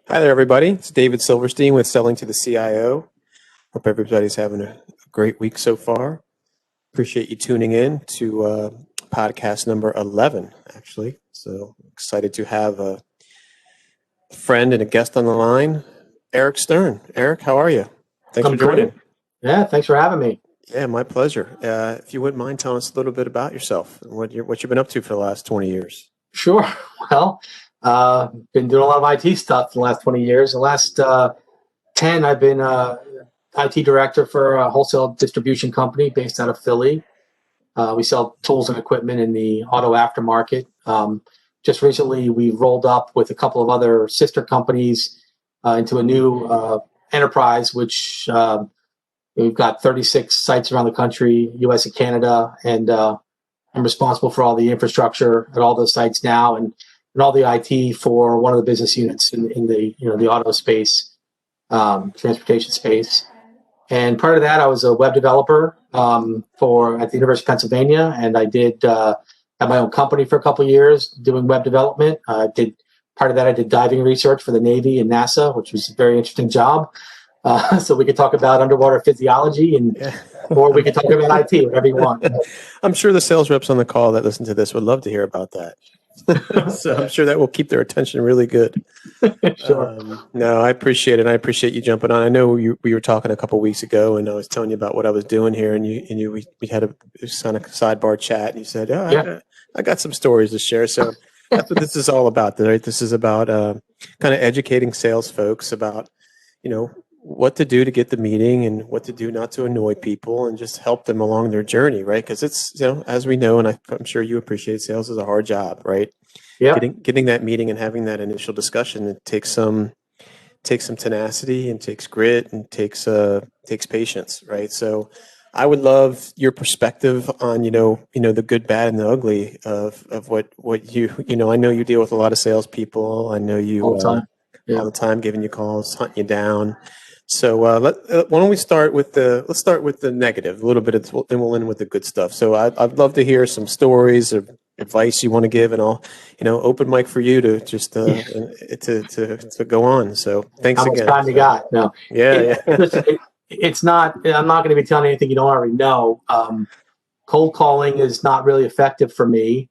Hi there, everybody. It's David Silverstein with Selling to the CIO. Hope everybody's having a great week so far. Appreciate you tuning in to podcast number 11, actually. So excited to have a friend and a guest on the line, Eric Stern. Eric, how are you? Thanks for joining. Great. Yeah, thanks for having me. Yeah, my pleasure. If you wouldn't mind telling us a little bit about yourself and what you've been up to for the last 20 years. Sure. Well, been doing a lot of IT stuff in the last 20 years. The last 10, I've been IT director for a wholesale distribution company based out of Philly. We sell tools and equipment in the auto aftermarket. Just recently, we rolled up with a couple of other sister companies into a new enterprise, which we've got 36 sites around the country, U.S. and Canada, and I'm responsible for all the infrastructure at all those sites now, and all the IT for one of the business units in the the auto space, transportation space. And prior to that, I was a web developer at the University of Pennsylvania, and I did have my own company for a couple of years doing web development. Part of that, I did diving research for the Navy and NASA, which was a very interesting job. So we could talk about underwater physiology, or we could talk about IT, whatever you want. I'm sure the sales reps on the call that listen to this would love to hear about that. So I'm sure that will keep their attention really good. Sure. No, I appreciate it. I appreciate you jumping on. I know we were talking a couple of weeks ago, and I was telling you about what I was doing here, and we had a kind of sidebar chat, and you said, I got some stories to share. So that's what this is all about, right? This is about kind of educating sales folks about, what to do to get the meeting and what to do not to annoy people and just help them along their journey, right? Because it's, as we know, and I'm sure you appreciate, sales is a hard job, right? Yeah. Getting that meeting and having that initial discussion, it takes some tenacity and takes grit and takes patience, right? So I would love your perspective on, the good, bad, and the ugly of what I know you deal with a lot of salespeople. I know you All the time. Yeah. all the time, giving you calls, hunting you down. So why don't we start with the negative a little bit, then we'll end with the good stuff. So I'd love to hear some stories or advice you want to give, and I'll, open mic for you to just to go on. So thanks How again. much time you got? No. Yeah. Listen, it's not. I'm not going to be telling you anything you don't already know. Cold calling is not really effective for me.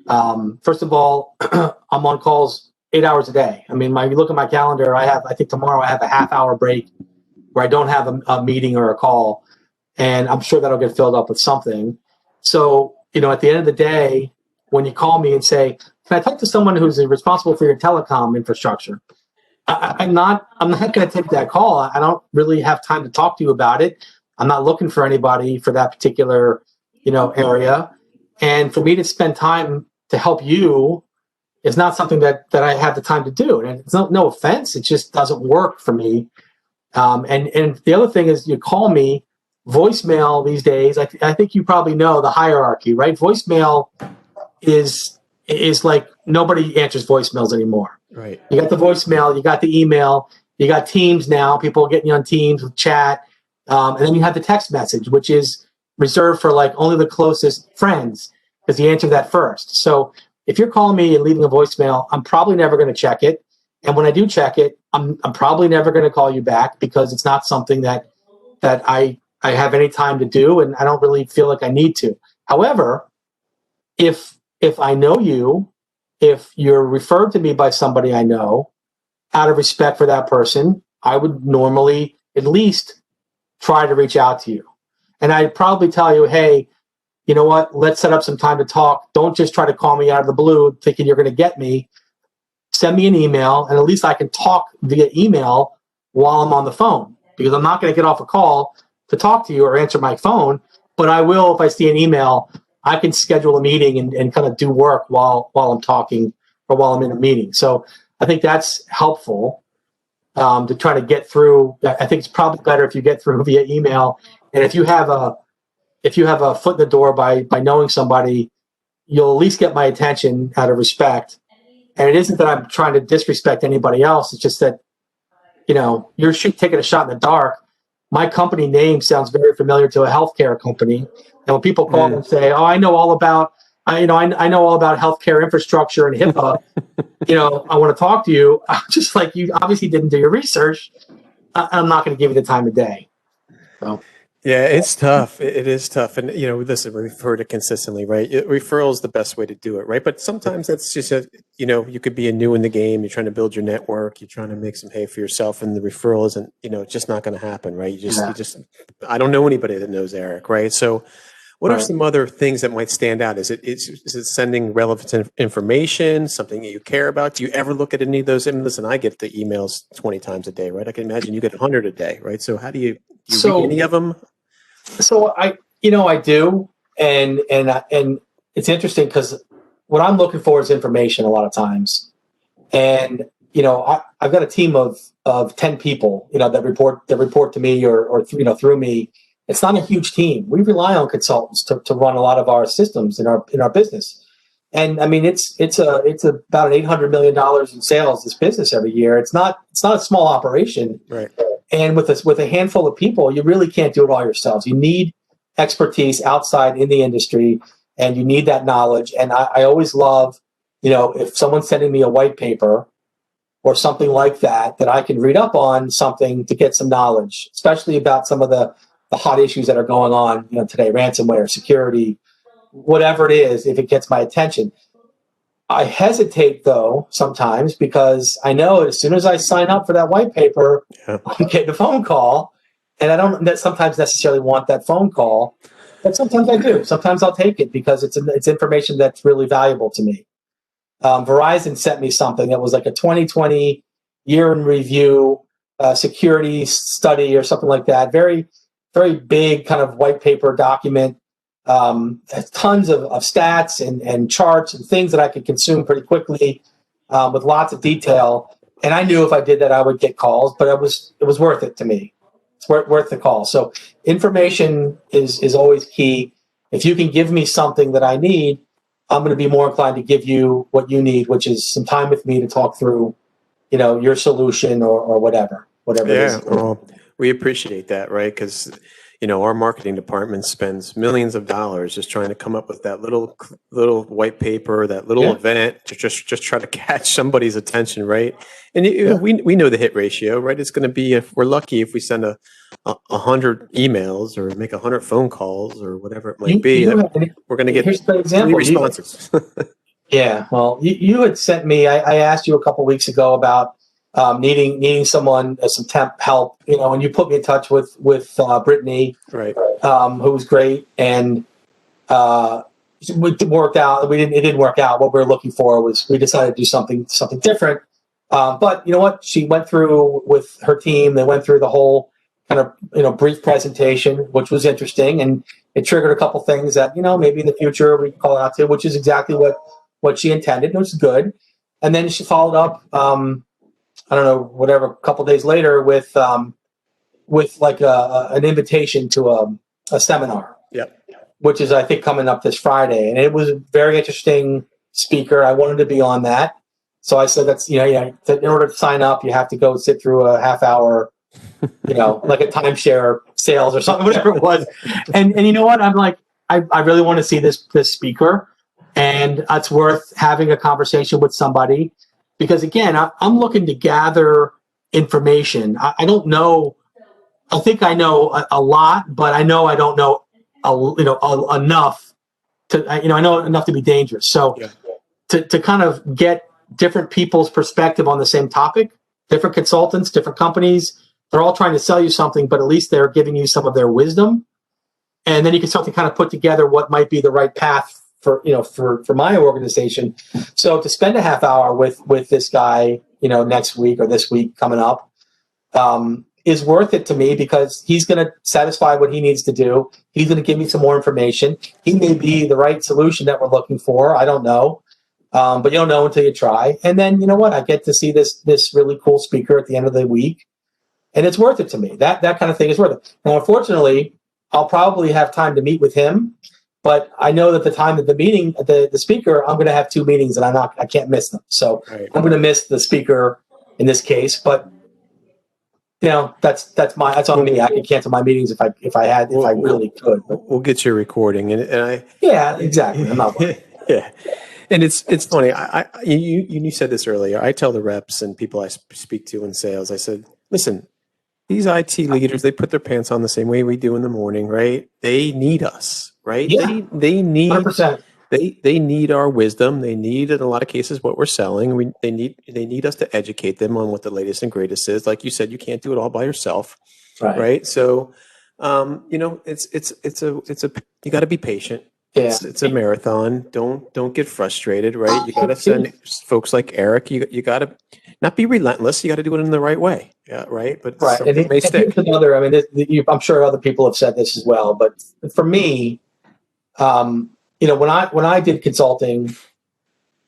First of all, I'm on calls 8 hours a day. I mean, when you look at my calendar, I think tomorrow I have a half-hour break where I don't have a meeting or a call, and I'm sure that'll get filled up with something. So, at the end of the day, when you call me and say, "Can I talk to someone who's responsible for your telecom infrastructure?" I'm not going to take that call. I don't really have time to talk to you about it. I'm not looking for anybody for that particular, area. And for me to spend time to help you is not something that I have the time to do. And it's no offense. It just doesn't work for me. And the other thing is, you call me, voicemail these days. I think you probably know the hierarchy, right? Voicemail is like nobody answers voicemails anymore. Right. You got the voicemail, you got the email, you got Teams now. People are getting you on Teams with chat. And then you have the text message, which is reserved for like only the closest friends, because you answer that first. So if you're calling me and leaving a voicemail, I'm probably never going to check it. And when I do check it, I'm probably never going to call you back, because it's not something that I have any time to do, and I don't really feel like I need to. However, if I know you, if you're referred to me by somebody I know, out of respect for that person, I would normally at least try to reach out to you. And I'd probably tell you, hey, you know what? Let's set up some time to talk. Don't just try to call me out of the blue thinking you're going to get me. Send me an email, and at least I can talk via email while I'm on the phone, because I'm not going to get off a call to talk to you or answer my phone. But I will, if I see an email, I can schedule a meeting and kind of do work while I'm talking or while I'm in a meeting. So I think that's helpful to try to get through. I think it's probably better if you get through via email. And if you have a foot in the door by knowing somebody, you'll at least get my attention out of respect. And it isn't that I'm trying to disrespect anybody else. It's just that, you're taking a shot in the dark. My company name sounds very familiar to a healthcare company. And when people call and say, "Oh, I know all about I know all about healthcare infrastructure and HIPAA. I want to talk to you. I'm just like, you obviously didn't do your research. I'm not going to give you the time of day. So. Yeah, it's tough. It is tough. And, listen, we've heard it consistently, right? Referral is the best way to do it, right? But sometimes that's just, you could be new in the game. You're trying to build your network. You're trying to make some hay for yourself. And the referral isn't, just not going to happen, right? I don't know anybody that knows Eric, right? So what are some other things that might stand out? Is it sending relevant information, something that you care about? Do you ever look at any of those? And listen, I get the emails 20 times a day, right? I can imagine you get 100 a day, right? So how do you read any of them? So I do, and it's interesting because what I'm looking for is information a lot of times, and I've got a team of 10 people, that report to me or through me. It's not a huge team. We rely on consultants to run a lot of our systems in our business, and I mean it's about $800 million in sales, this business, every year. It's not a small operation, right? And with a handful of people, you really can't do it all yourselves. You need expertise outside in the industry, and you need that knowledge. And I always love, if someone's sending me a white paper or something like that I can read up on something to get some knowledge, especially about some of the hot issues that are going on, today, ransomware, security, whatever it is, if it gets my attention. I hesitate, though, sometimes, because I know as soon as I sign up for that white paper, I'm getting a phone call, and I don't sometimes necessarily want that phone call, but sometimes I do. Sometimes I'll take it because it's information that's really valuable to me. Verizon sent me something that was like a 2020 year in review security study or something like that. Very, very big kind of white paper document. Tons of stats and charts and things that I could consume pretty quickly, with lots of detail. And I knew if I did that, I would get calls, but it was worth it to me. It's worth the call. So information is always key. If you can give me something that I need, I'm going to be more inclined to give you what you need, which is some time with me to talk through, your solution or whatever it is. Well, we appreciate that, right? Because our marketing department spends millions of dollars just trying to come up with that little white paper, that little event to just try to catch somebody's attention, right? And we know the hit ratio, right? It's going to be, if we're lucky, if we send 100 emails or make 100 phone calls or whatever it might be, we're going to get 3 responses. Yeah, well, you had sent me. I asked you a couple weeks ago about needing someone, some temp help, and you put me in touch with Brittany, right? Who was great, and it worked out. It didn't work out. What we were looking for was, we decided to do something different. But you know what? She went through with her team. They went through the whole kind of brief presentation, which was interesting, and it triggered a couple things that maybe in the future we can call out to, which is exactly what she intended, which is good. And then she followed up. I don't know, whatever, a couple days later with like an invitation to a seminar. Yep. Which is, I think, coming up this Friday. And it was a very interesting speaker. I wanted to be on that. So I said, that's, in order to sign up, you have to go sit through a half hour, like a timeshare sales or something, whatever it was. And you know what? I'm like, I really want to see this speaker, and it's worth having a conversation with somebody. Because again, I'm looking to gather information. I don't know. I think I know a lot, but I know I don't know, enough to. I know enough to be dangerous. So, to kind of get different people's perspective on the same topic, different consultants, different companies, they're all trying to sell you something, but at least they're giving you some of their wisdom, and then you can start to kind of put together what might be the right path for my organization. So to spend a half hour with this guy, next week or this week coming up, is worth it to me, because he's going to satisfy what he needs to do. He's going to give me some more information. He may be the right solution that we're looking for. I don't know. But you don't know until you try. And then, you know what? I get to see this really cool speaker at the end of the week, and it's worth it to me. That kind of thing is worth it. Now, unfortunately, I'll probably have time to meet with him, but I know that the time of the meeting, the speaker, I'm going to have 2 meetings, and I can't miss them. So I'm going to miss the speaker in this case. But that's on me. I could cancel my meetings if I really could. We'll get your recording, and I. Yeah, exactly. I'm not worried. Yeah. And it's funny. You said this earlier. I tell the reps and people I speak to in sales, I said, listen, these IT leaders, they put their pants on the same way we do in the morning, right? They need us, right? Yeah, They need 100%. they need our wisdom. They need, in a lot of cases, what we're selling. They need us to educate them on what the latest and greatest is. Like you said, you can't do it all by yourself, right? So, it's a you got to be patient. Yeah. It's a marathon. Don't get frustrated, right? You got to send folks like Eric. You got to not be relentless. You got to do it in the right way. Yeah, right. But something may stick. Here's another. I mean, I'm sure other people have said this as well. But for me, when I did consulting,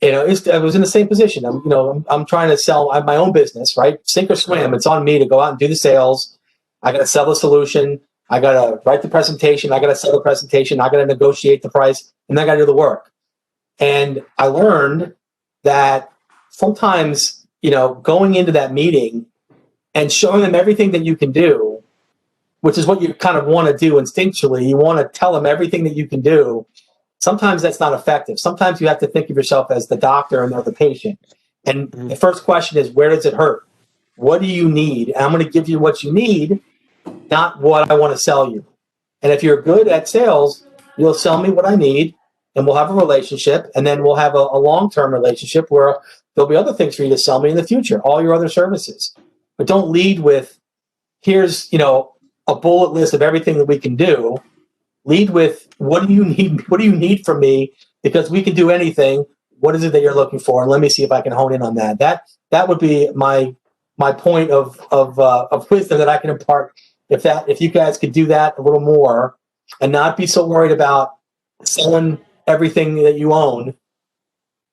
I was in the same position. I'm trying to sell my own business, right? Sink or swim. It's on me to go out and do the sales. I got to sell the solution. I got to write the presentation. I got to sell the presentation. I got to negotiate the price, and then I got to do the work. And I learned that sometimes, going into that meeting and showing them everything that you can do, which is what you kind of want to do instinctually. You want to tell them everything that you can do. Sometimes that's not effective. Sometimes you have to think of yourself as the doctor and they're the patient. And the first question is, where does it hurt? What do you need? And I'm going to give you what you need, not what I want to sell you. And if you're good at sales, you'll sell me what I need, and we'll have a relationship, and then we'll have a long-term relationship where there'll be other things for you to sell me in the future, all your other services. But don't lead with, here's, a bullet list of everything that we can do. Lead with, what do you need? What do you need from me? Because we can do anything. What is it that you're looking for? And let me see if I can hone in on that. That would be my point of wisdom that I can impart. If you guys could do that a little more and not be so worried about selling everything that you own,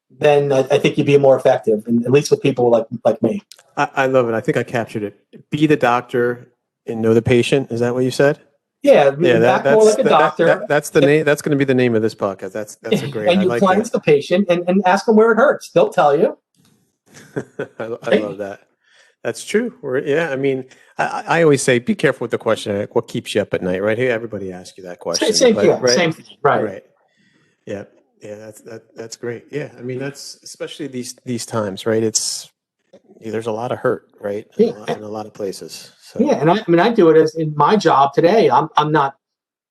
then I think you'd be more effective, and at least with people like me. I love it. I think I captured it. Be the doctor and know the patient. Is that what you said? Yeah, that's more like a doctor. That's the name. That's going to be the name of this podcast. That's a great. And your client's the patient, and ask them where it hurts. They'll tell you. I love that. That's true. I mean, I always say, be careful with the question. Like, what keeps you up at night, right? Hey, everybody asks you that question. Same thing. Right. Yeah. That's great. Yeah. I mean, that's especially these times, right? There's a lot of hurt, right? In a lot of places. So. Yeah, and I do it as in my job today. I'm not,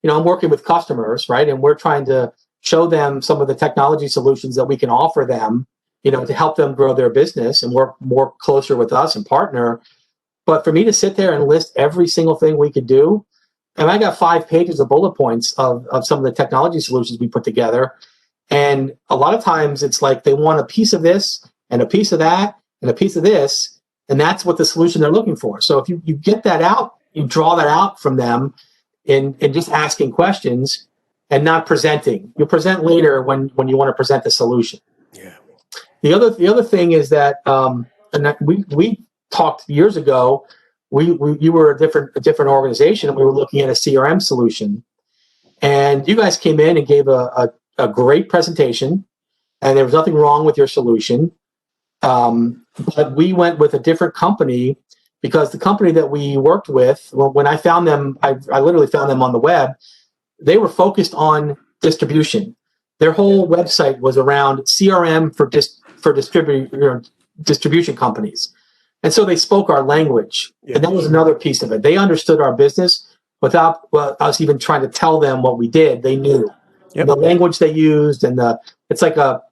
I'm working with customers, right? And we're trying to show them some of the technology solutions that we can offer them, to help them grow their business and work more closer with us and partner. But for me to sit there and list every single thing we could do, and I got 5 pages of bullet points of some of the technology solutions we put together. And a lot of times it's like they want a piece of this and a piece of that and a piece of this. And that's what the solution they're looking for. So if you get that out, you draw that out from them in just asking questions and not presenting. You'll present later when you want to present the solution. Yeah. The other thing is that we talked years ago. You were a different organization, and we were looking at a CRM solution. And you guys came in and gave a great presentation, and there was nothing wrong with your solution. But we went with a different company because the company that we worked with, when I found them, I literally found them on the web. They were focused on distribution. Their whole website was around CRM for distribution companies. And so they spoke our language. Yeah. And that was another piece of it. They understood our business without us even trying to tell them what we did. They knew the language they used, and it's like a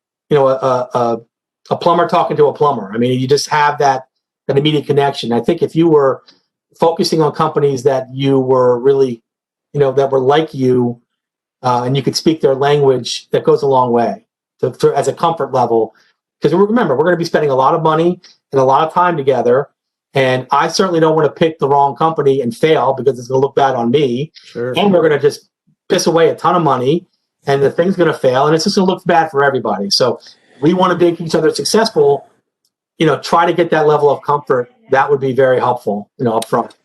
plumber talking to a plumber. I mean, you just have that immediate connection. I think if you were focusing on companies that you were really, that were like you, and you could speak their language, that goes a long way as a comfort level. Because remember, we're going to be spending a lot of money and a lot of time together. And I certainly don't want to pick the wrong company and fail because it's going to look bad on me. Sure. And we're going to just piss away a ton of money, and the thing's going to fail, and it's just going to look bad for everybody. So we want to make each other successful. Try to get that level of comfort. That would be very helpful, up front.